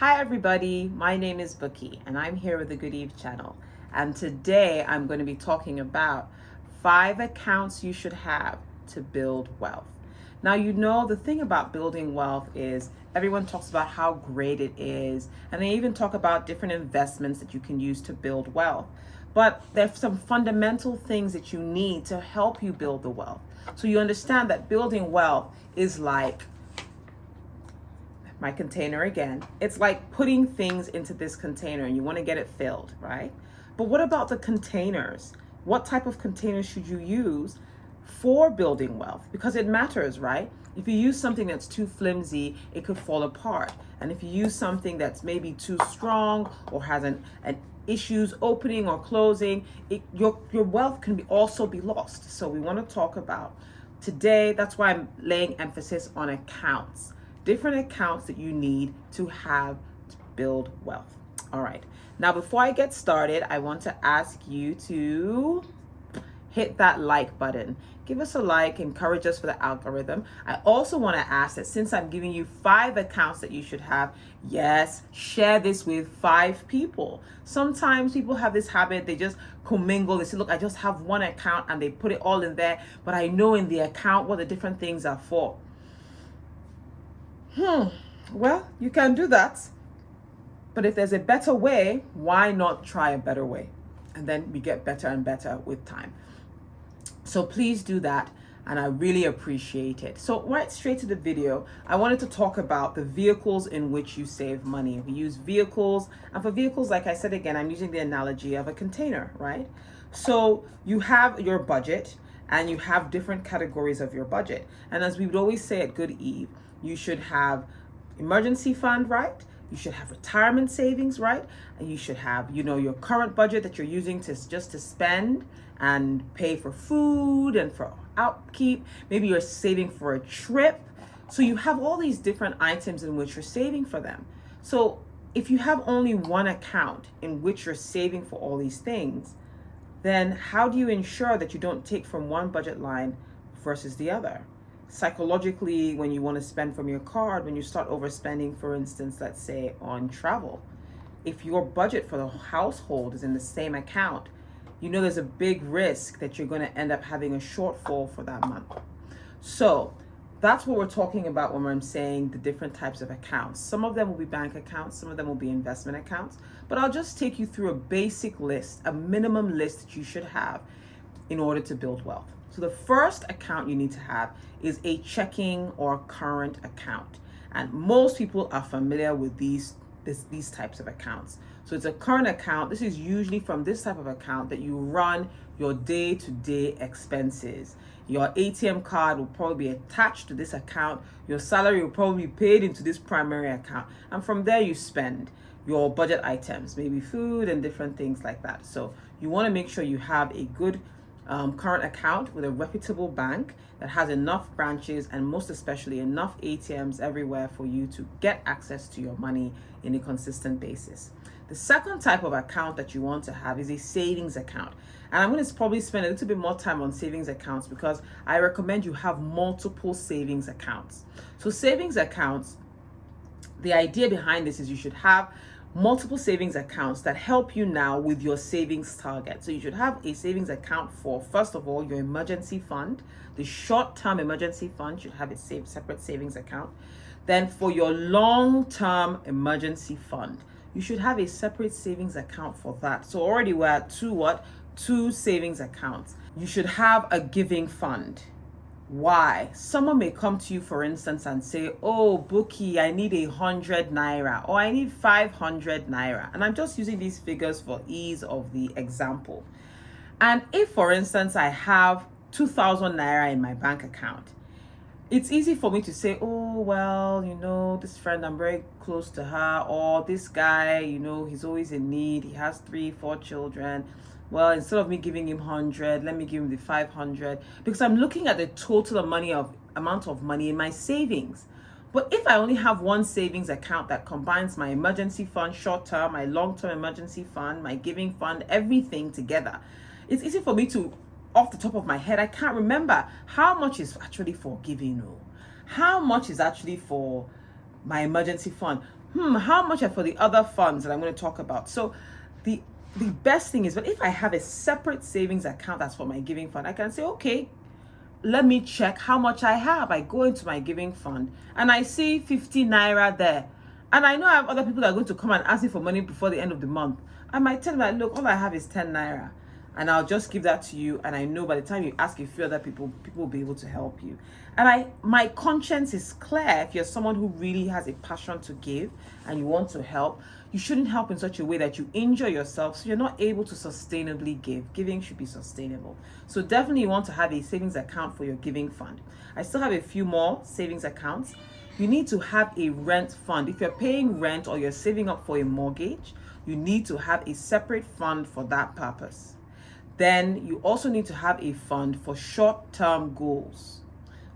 Hi everybody, my name is Bookie and I'm here with the Good Eve channel. And today I'm going to be talking about 5 accounts you should have to build wealth. Now, you know, the thing about building wealth is everyone talks about how great it is, and they even talk about different investments that you can use to build wealth. But there's some fundamental things that you need to help you build the wealth. So you understand that building wealth is like my container again. It's like putting things into this container and you want to get it filled, right? But what about the containers? What type of containers should you use for building wealth? Because it matters, right? If you use something that's too flimsy, it could fall apart. And if you use something that's maybe too strong or has an issues opening or closing, your wealth can also be lost. So we want to talk about today, that's why I'm laying emphasis on accounts. Different accounts that you need to have to build wealth. All right. Now, before I get started, I want to ask you to hit that like button. Give us a like, encourage us for the algorithm. I also want to ask that since I'm giving you 5 accounts that you should have, yes, share this with 5 people. Sometimes people have this habit, they just commingle. They say, look, I just have one account, and they put it all in there, but I know in the account what the different things are for. Well, you can do that. But if there's a better way, why not try a better way? And then we get better and better with time. So please do that, and I really appreciate it. So right straight to the video, I wanted to talk about the vehicles in which you save money. We use vehicles, and for vehicles, like I said again, I'm using the analogy of a container, right? So you have your budget, and you have different categories of your budget. And as we would always say at Good Eve, you should have emergency fund, right? You should have retirement savings, right? And you should have, your current budget that you're using to spend and pay for food and for upkeep. Maybe you're saving for a trip. So you have all these different items in which you're saving for them. So if you have only one account in which you're saving for all these things, then how do you ensure that you don't take from one budget line versus the other? Psychologically, when you want to spend from your card, when you start overspending, for instance, let's say on travel, if your budget for the household is in the same account, there's a big risk that you're going to end up having a shortfall for that month. So that's what we're talking about when I'm saying the different types of accounts. Some of them will be bank accounts, some of them will be investment accounts, but I'll just take you through a basic list, a minimum list that you should have in order to build wealth. So the first account you need to have is a checking or current account. And most people are familiar with these types of accounts. So it's a current account. This is usually from this type of account that you run your day-to-day expenses. Your ATM card will probably be attached to this account. Your salary will probably be paid into this primary account. And from there you spend your budget items, maybe food and different things like that. So you want to make sure you have a good current account with a reputable bank that has enough branches and most especially enough ATMs everywhere for you to get access to your money in a consistent basis. The second type of account that you want to have is a savings account. And I'm going to probably spend a little bit more time on savings accounts because I recommend you have multiple savings accounts. So savings accounts, the idea behind this is you should have multiple savings accounts that help you now with your savings target. So you should have a savings account for, first of all, your emergency fund. The short-term emergency fund should have a separate savings account. Then for your long-term emergency fund, you should have a separate savings account for that. So already we're at two savings accounts. You should have a giving fund. Why? Someone may come to you, for instance, and say, oh, Bookie, I need 100 naira or I need 500 naira. And I'm just using these figures for ease of the example. And if, for instance, I have 2,000 naira in my bank account, it's easy for me to say, oh, well, this friend, I'm very close to her, or this guy, he's always in need. He has 3-4 children. Well, instead of me giving him 100, let me give him the 500 because I'm looking at the total amount of money in my savings. But if I only have one savings account that combines my emergency fund, short-term, my long-term emergency fund, my giving fund, everything together, it's easy for me to, off the top of my head, I can't remember how much is actually for giving, how much is actually for my emergency fund. how much are for the other funds that I'm going to talk about? So the best thing is, but if I have a separate savings account that's for my giving fund, I can say, okay, let me check how much I have. I go into my giving fund and I see 50 naira there. And I know I have other people that are going to come and ask me for money before the end of the month. I might tell them that, look, all I have is 10 naira. And I'll just give that to you. And I know by the time you ask a few other people, people will be able to help you. And my conscience is clear. If you're someone who really has a passion to give and you want to help, you shouldn't help in such a way that you injure yourself so you're not able to sustainably give. Giving should be sustainable. So definitely you want to have a savings account for your giving fund. I still have a few more savings accounts. You need to have a rent fund. If you're paying rent or you're saving up for a mortgage, you need to have a separate fund for that purpose. Then you also need to have a fund for short-term goals.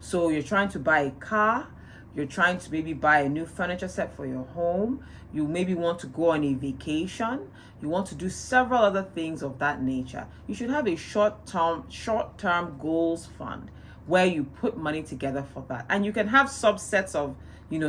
So you're trying to buy a car, you're trying to maybe buy a new furniture set for your home, you maybe want to go on a vacation, you want to do several other things of that nature. You should have a short-term goals fund where you put money together for that. And you can have subsets of,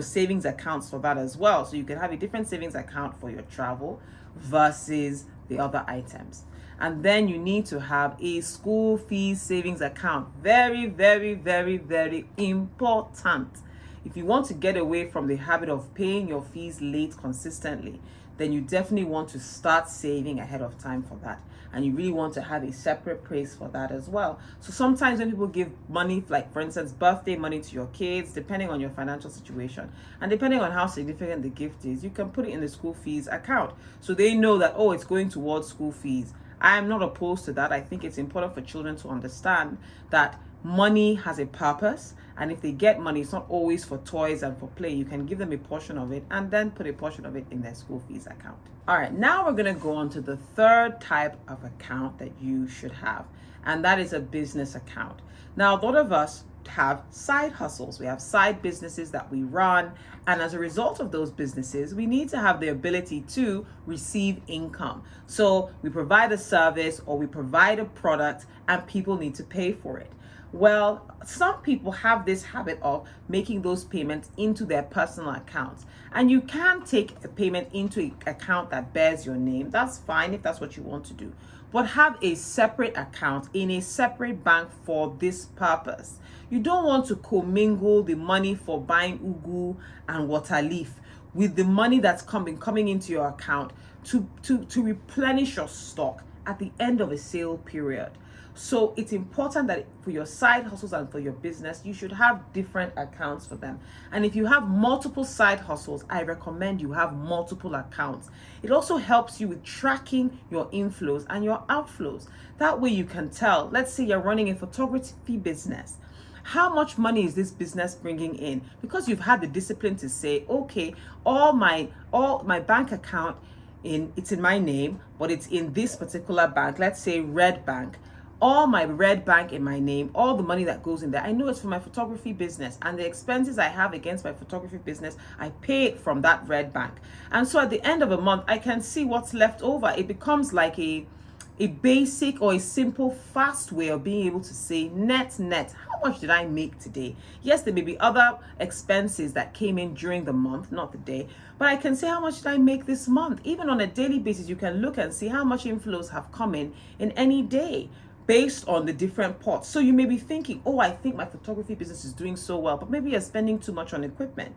savings accounts for that as well. So you can have a different savings account for your travel versus the other items. And then you need to have a school fees savings account. Very, very, very, very important. If you want to get away from the habit of paying your fees late consistently, then you definitely want to start saving ahead of time for that. And you really want to have a separate place for that as well. So sometimes when people give money, like for instance, birthday money to your kids, depending on your financial situation, and depending on how significant the gift is, you can put it in the school fees account. So they know that, oh, it's going towards school fees. I'm not opposed to that. I think it's important for children to understand that money has a purpose, and if they get money, it's not always for toys and for play. You can give them a portion of it and then put a portion of it in their school fees account. All right, now we're going to go on to the third type of account that you should have, and that is a business account. Now, a lot of us have side hustles. We have side businesses that we run, and as a result of those businesses, we need to have the ability to receive income. So we provide a service or we provide a product and people need to pay for it. Well, some people have this habit of making those payments into their personal accounts, and you can take a payment into an account that bears your name. That's fine if that's what you want to do, but have a separate account in a separate bank for this purpose. You don't want to commingle the money for buying ugu and water leaf with the money that's coming into your account to replenish your stock at the end of a sale period. So it's important that for your side hustles and for your business, you should have different accounts for them. And if you have multiple side hustles, I recommend you have multiple accounts. It also helps you with tracking your inflows and your outflows. That way you can tell, let's say you're running a photography business. How much money is this business bringing in? Because you've had the discipline to say, okay, all my bank account, it's in my name, but it's in this particular bank, let's say Red Bank. All my Red Bank in my name, all the money that goes in there, I know it's for my photography business, and the expenses I have against my photography business, I pay it from that Red Bank. And so at the end of a month, I can see what's left over. It becomes like a basic or a simple, fast way of being able to say net, how much did I make today? Yes, there may be other expenses that came in during the month, not the day, but I can say how much did I make this month? Even on a daily basis, you can look and see how much inflows have come in any day, based on the different pots. So you may be thinking, oh, I think my photography business is doing so well, but maybe you're spending too much on equipment.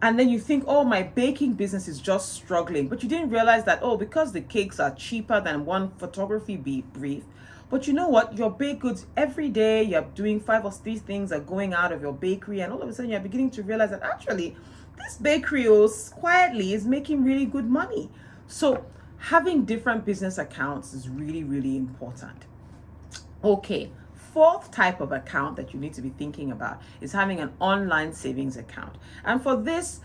And then you think, oh, my baking business is just struggling. But you didn't realize that, oh, because the cakes are cheaper than one photography brief. But you know what? Your baked goods, every day you're doing 5 or 6 things are going out of your bakery. And all of a sudden you're beginning to realize that actually this bakery quietly is making really good money. So having different business accounts is really, really important. Okay, fourth type of account that you need to be thinking about is having an online savings account. And for this,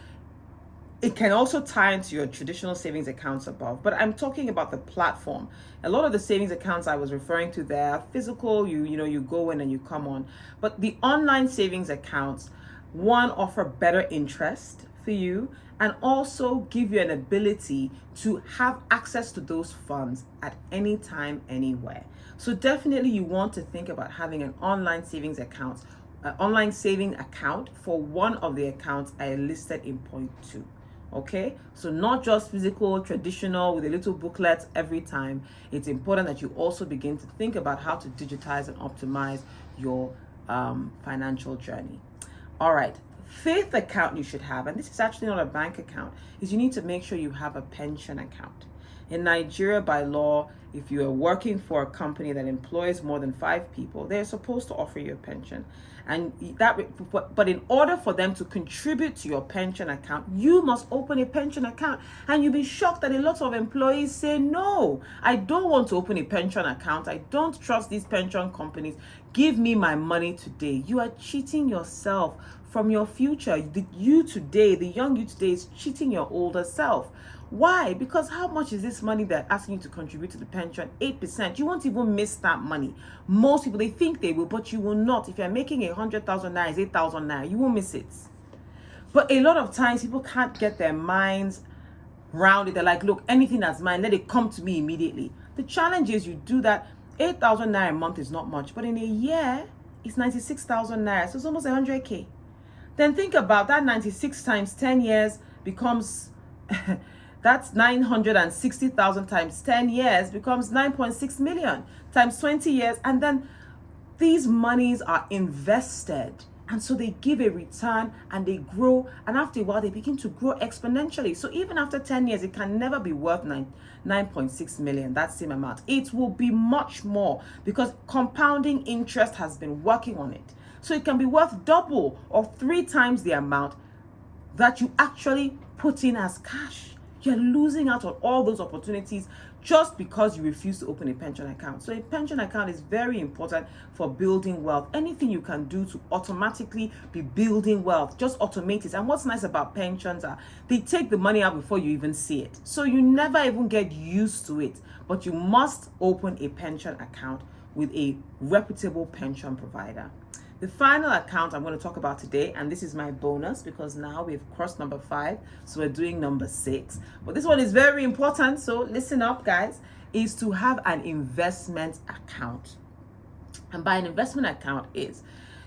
it can also tie into your traditional savings accounts above, but I'm talking about the platform. A lot of the savings accounts I was referring to there are physical, you go in and you come on. But the online savings accounts, one, offer better interest for you and also give you an ability to have access to those funds at any time, anywhere. So definitely you want to think about having an online savings account, online saving account for one of the accounts I listed in point 2. Okay, so not just physical, traditional with a little booklet every time. It's important that you also begin to think about how to digitize and optimize your financial journey. All right, fifth account you should have, and this is actually not a bank account, is you need to make sure you have a pension account. In Nigeria, by law, if you are working for a company that employs more than 5 people, they're supposed to offer you a pension. And but in order for them to contribute to your pension account, you must open a pension account. And you'll be shocked that a lot of employees say, no, I don't want to open a pension account. I don't trust these pension companies. Give me my money today. You are cheating yourself from your future. The young you today is cheating your older self. Why? Because how much is this money they're asking you to contribute to the pension? 8%. You won't even miss that money. Most people, they think they will, but you will not. If you're making 100,000 naira, it's 8,000 naira. You won't miss it. But a lot of times, people can't get their minds around it. They're like, look, anything that's mine, let it come to me immediately. The challenge is you do that. 8,000 naira a month is not much, but in a year, it's 96,000 naira. So it's almost 100K. Then think about that. 96 times 10 years becomes... That's 960,000 times 10 years becomes 9.6 million times 20 years. And then these monies are invested. And so they give a return and they grow. And after a while, they begin to grow exponentially. So even after 10 years, it can never be worth 9.6 million, that same amount. It will be much more because compounding interest has been working on it. So it can be worth double or 3 times the amount that you actually put in as cash. You're losing out on all those opportunities just because you refuse to open a pension account. So a pension account is very important for building wealth. Anything you can do to automatically be building wealth, just automate it. And what's nice about pensions are they take the money out before you even see it. So you never even get used to it. But you must open a pension account with a reputable pension provider. The final account I'm going to talk about today, and this is my bonus because now we've crossed number 5, so we're doing number 6. But this one is very important, so listen up, guys, is to have an investment account. And by an investment account is,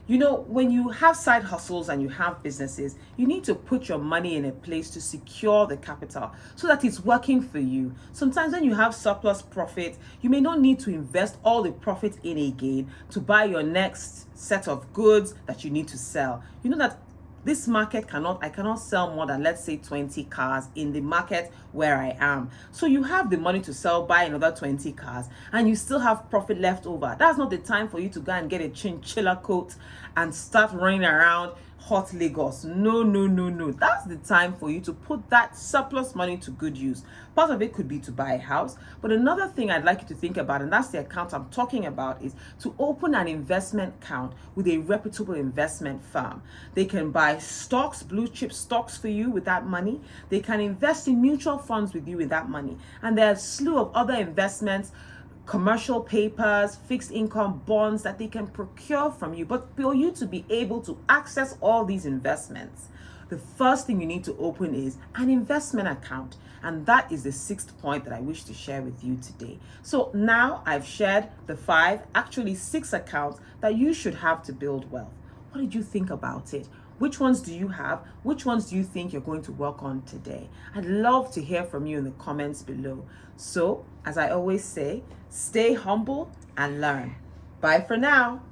you know, when you have side hustles and you have businesses, you need to put your money in a place to secure the capital so that it's working for you. Sometimes when you have surplus profit, you may not need to invest all the profit in again to buy your next set of goods that you need to sell. You know that this market I cannot sell more than, let's say, 20 cars in the market where I am. So you have the money to buy another 20 cars and you still have profit left over. That's not the time for you to go and get a chinchilla coat and start running around hot Lagos. No. That's the time for you to put that surplus money to good use. Part of it could be to buy a house. But another thing I'd like you to think about, and that's the account I'm talking about, is to open an investment account with a reputable investment firm. They can buy stocks, blue chip stocks for you with that money. They can invest in mutual funds with you with that money. And there are a slew of other investments, commercial papers, fixed income bonds that they can procure from you. But for you to be able to access all these investments, the first thing you need to open is an investment account. And that is the 6th point that I wish to share with you today. So now I've shared the 6 accounts that you should have to build wealth. What did you think about it? Which ones do you have? Which ones do you think you're going to work on today? I'd love to hear from you in the comments below. So, as I always say, stay humble and learn. Bye for now.